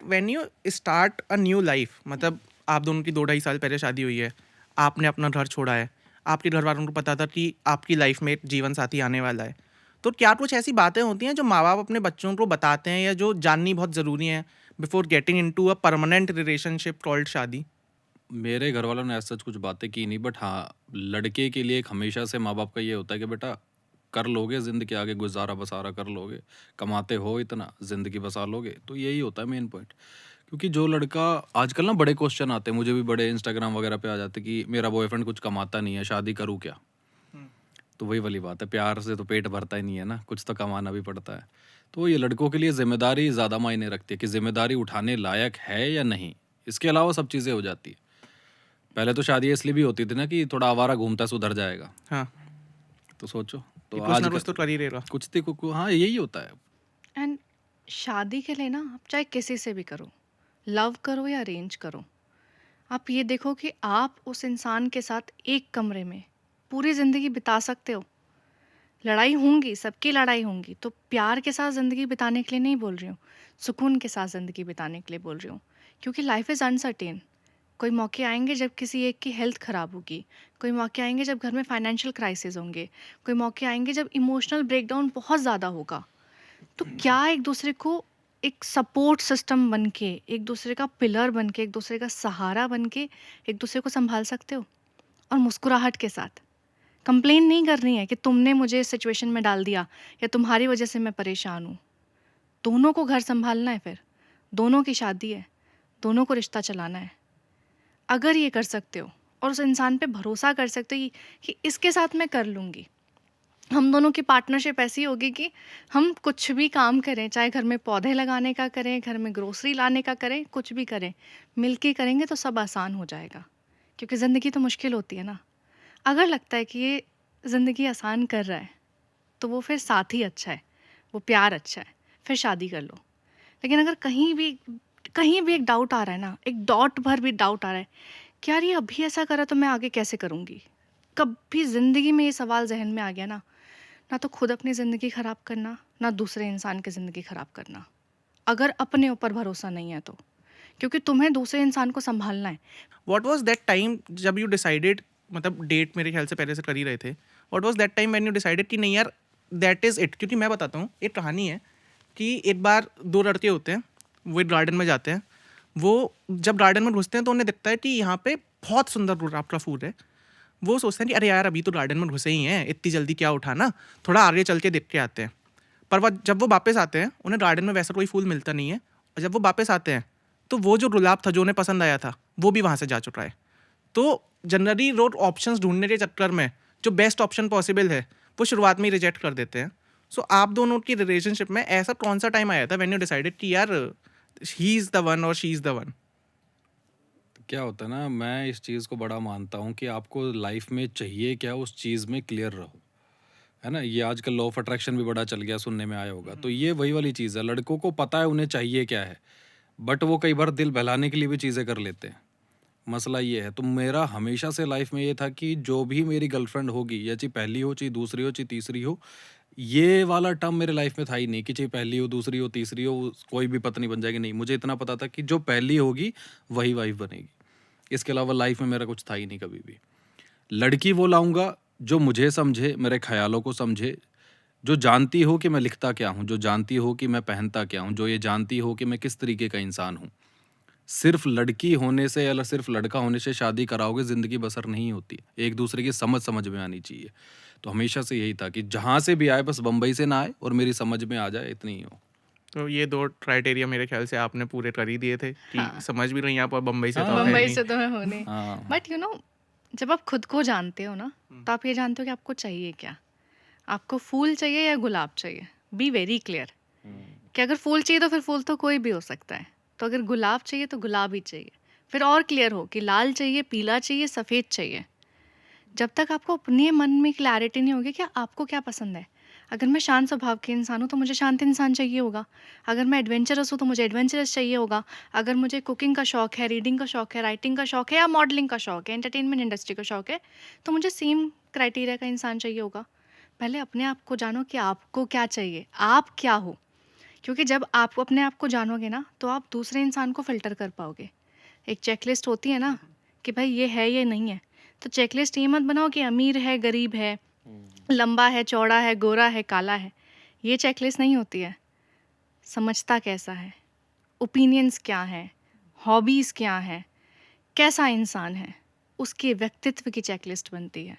When you start a new life, मतलब आप दोनों की 2 ढाई साल पहले शादी हुई है, आपने अपना घर छोड़ा है, आपके घर वालों को पता था कि आपकी लाइफ में एक जीवन साथी आने वाला है, तो क्या कुछ ऐसी बातें होती हैं जो माँ बाप अपने बच्चों को बताते हैं या जो जाननी बहुत ज़रूरी है before getting into a permanent relationship called शादी? मेरे घर वालों ने ऐसा कुछ बातें की नहीं, बट हाँ, लड़के के लिए एक हमेशा से माँ बाप का ये होता है कि बेटा कर लोगे, ज़िंदगी आगे गुजारा बसारा कर लोगे, कमाते हो इतना, ज़िंदगी बसा लोगे। तो यही होता है मेन पॉइंट। क्योंकि जो लड़का आजकल ना बड़े क्वेश्चन आते हैं, मुझे भी बड़े इंस्टाग्राम वगैरह पे आ जाते हैं कि मेरा बॉयफ्रेंड कुछ कमाता नहीं है, शादी करूँ क्या? तो वही वाली बात है, प्यार से तो पेट भरता ही नहीं है ना, कुछ तो कमाना भी पड़ता है। तो ये लड़कों के लिए ज़िम्मेदारी ज़्यादा मायने रखती है कि ज़िम्मेदारी उठाने लायक है या नहीं। इसके अलावा सब चीज़ें हो जाती है। पहले तो शादी इसलिए भी होती थी ना कि थोड़ा आवारा घूमता सुधर जाएगा। हाँ, तो सोचो, तो कि कुछ ना आजकल कुछ तो कर ही रहेगा। कुछ थी कुकु हाँ, यही होता है। एंड शादी के लिए ना आप चाहे किसी से भी करो, लव करो या अरेंज करो, आप ये देखो कि आप उस इंसान के साथ एक कमरे में पूरी ज़िंदगी बिता सकते हो। लड़ाई होंगी, सबकी लड़ाई होंगी, तो प्यार के साथ ज़िंदगी बिताने के लिए नहीं बोल रही हूँ, सुकून के साथ ज़िंदगी बिताने के लिए बोल रही हूँ। क्योंकि लाइफ इज़ अनसर्टेन। कोई मौके आएंगे जब किसी एक की हेल्थ ख़राब होगी, कोई मौके आएंगे जब घर में फाइनेंशियल क्राइसिस होंगे, कोई मौके आएंगे जब इमोशनल ब्रेकडाउन बहुत ज़्यादा होगा। तो क्या एक दूसरे को एक सपोर्ट सिस्टम बन के, एक दूसरे का पिलर बन के, एक दूसरे का सहारा बन के एक दूसरे को संभाल सकते हो? और मुस्कुराहट के साथ। कंप्लेन नहीं करनी है कि तुमने मुझे इस सिचुएशन में डाल दिया या तुम्हारी वजह से मैं परेशान हूँ। दोनों को घर संभालना है फिर, दोनों की शादी है, दोनों को रिश्ता चलाना है। अगर ये कर सकते हो और उस इंसान पे भरोसा कर सकते हो कि इसके साथ मैं कर लूँगी। हम दोनों की पार्टनरशिप ऐसी होगी कि हम कुछ भी काम करें, चाहे घर में पौधे लगाने का करें, घर में ग्रोसरी लाने का करें, कुछ भी करें, मिलके करेंगे तो सब आसान हो जाएगा। क्योंकि ज़िंदगी तो मुश्किल होती है ना। अगर लगता है कि ये ज़िंदगी आसान कर रहा है, तो वो फिर साथी अच्छा है, वो प्यार अच्छा है, फिर शादी कर लो। लेकिन अगर कहीं भी एक डाउट आ रहा है ना, एक डॉट भर भी डाउट आ रहा है कि यार ये अभी ऐसा करा तो मैं आगे कैसे करूँगी? कभी ज़िंदगी में ये सवाल ज़हन में आ गया ना तो खुद अपनी ज़िंदगी ख़राब करना, ना दूसरे इंसान की ज़िंदगी ख़राब करना। अगर अपने ऊपर भरोसा नहीं है तो। क्योंकि तुम्हें दूसरे इंसान को सँभालना है। व्हाट वाज दैट टाइम जब यू डिसाइडेड, मतलब डेट मेरे ख्याल से पहले से कर ही रहे थे, what was that time when you decided कि नहीं यार, दैट इज इट? क्योंकि मैं बताता हूँ, एक कहानी है कि एक बार दो लड़के होते हैं, वो एक गार्डन में जाते हैं। वो जब गार्डन में घुसते हैं तो उन्हें दिखता है कि यहाँ पे बहुत सुंदर गुलाब का फूल है। वो सोचते हैं कि अरे यार अभी तो गार्डन में घुसे ही हैं, इतनी जल्दी क्या उठाना, थोड़ा आगे चल के देख के आते हैं। पर वह जब वो वापस आते हैं उन्हें गार्डन में वैसा कोई फूल मिलता नहीं है, और जब वो वापस आते हैं तो वो जो गुलाब था जो उन्हें पसंद आया था वो भी वहाँ से जा चुका है। तो जनरली लोग ऑप्शंस ढूंढने के चक्कर में जो बेस्ट ऑप्शन पॉसिबल है वो शुरुआत में ही रिजेक्ट कर देते हैं। सो आप दोनों की रिलेशनशिप में ऐसा कौन सा टाइम आया था व्हेन यू डिसाइडेड कि यार ही इज़ द वन और शी इज़ द वन? तो क्या होता है ना, मैं इस चीज़ को बड़ा मानता हूँ कि आपको लाइफ में चाहिए क्या, उस चीज़ में क्लियर रहो। है ना? ये आजकल लॉ ऑफ अट्रैक्शन भी बड़ा चल गया, सुनने में आया होगा। तो ये वही वाली चीज़ है, लड़कों को पता है उन्हें चाहिए क्या है, बट वो कई बार दिल बहलाने के लिए भी चीज़ें कर लेते हैं। मसला ये है, तो मेरा हमेशा से लाइफ में ये था कि जो भी मेरी गर्लफ्रेंड होगी, या चाहे पहली हो, चाहे दूसरी हो, चाहे तीसरी हो, ये वाला टर्म मेरे लाइफ में था ही नहीं कि चाहे पहली हो, दूसरी हो, तीसरी हो, कोई भी पत्नी बन जाएगी। नहीं, मुझे इतना पता था कि जो पहली होगी वही वाइफ बनेगी। इसके अलावा लाइफ में मेरा कुछ था ही नहीं कभी भी। लड़की वो लाऊंगा जो मुझे समझे, मेरे ख्यालों को समझे, जो जानती हो कि मैं लिखता क्या हूँ, जो जानती हो कि मैं पहनता क्या हूँ, जो ये जानती हो कि मैं किस तरीके का इंसान हूँ। सिर्फ लड़की होने से या सिर्फ लड़का होने से शादी कराओगे, ज़िंदगी बसर नहीं होती। एक दूसरे की समझ समझ में आनी चाहिए। तो हमेशा से यही था कि जहाँ से भी आए बस बम्बई से ना आए और मेरी समझ में आ जाए, इतनी ही हो। तो ये दो क्राइटेरिया मेरे ख्याल से आपने पूरे कर ही दिए थे कि हाँ, समझ भी रही आप, और बम्बई से तो आप है हाँ, मुंबई नहीं। से तो मैं हूँ नहीं। हाँ। बट जब आप खुद को जानते हो ना, तो आप ये जानते हो कि आपको चाहिए क्या। आपको फूल चाहिए या गुलाब चाहिए? बी वेरी क्लियर कि अगर फूल चाहिए तो फिर फूल तो कोई भी हो सकता है। तो अगर गुलाब चाहिए तो गुलाब ही चाहिए। फिर और क्लियर हो कि लाल चाहिए, पीला चाहिए, सफ़ेद चाहिए। जब तक आपको अपने मन में क्लैरिटी नहीं होगी कि आपको क्या पसंद है। अगर मैं शांत स्वभाव की इंसान हूँ तो मुझे शांत इंसान चाहिए होगा। अगर मैं एडवेंचरस हूँ तो मुझे एडवेंचरस चाहिए होगा। अगर मुझे कुकिंग का शौक है, रीडिंग का शौक है, राइटिंग का शौक है या मॉडलिंग का शौक है, एंटरटेनमेंट इंडस्ट्री का शौक है, तो मुझे सेम क्राइटेरिया का इंसान चाहिए होगा। पहले अपने आप को जानो कि आपको क्या चाहिए, आप क्या हो। क्योंकि जब आप अपने आप को जानोगे ना, तो आप दूसरे इंसान को फ़िल्टर कर पाओगे। एक चेकलिस्ट होती है ना कि भाई ये है, ये नहीं है। तो चेकलिस्ट ये मत बनाओ कि अमीर है, गरीब है, लंबा है, चौड़ा है, गोरा है, काला है। ये चेकलिस्ट नहीं होती है। समझता कैसा है, ओपिनियंस क्या हैं, हॉबीज़ क्या हैं, कैसा इंसान है, उसके व्यक्तित्व की चेकलिस्ट बनती है।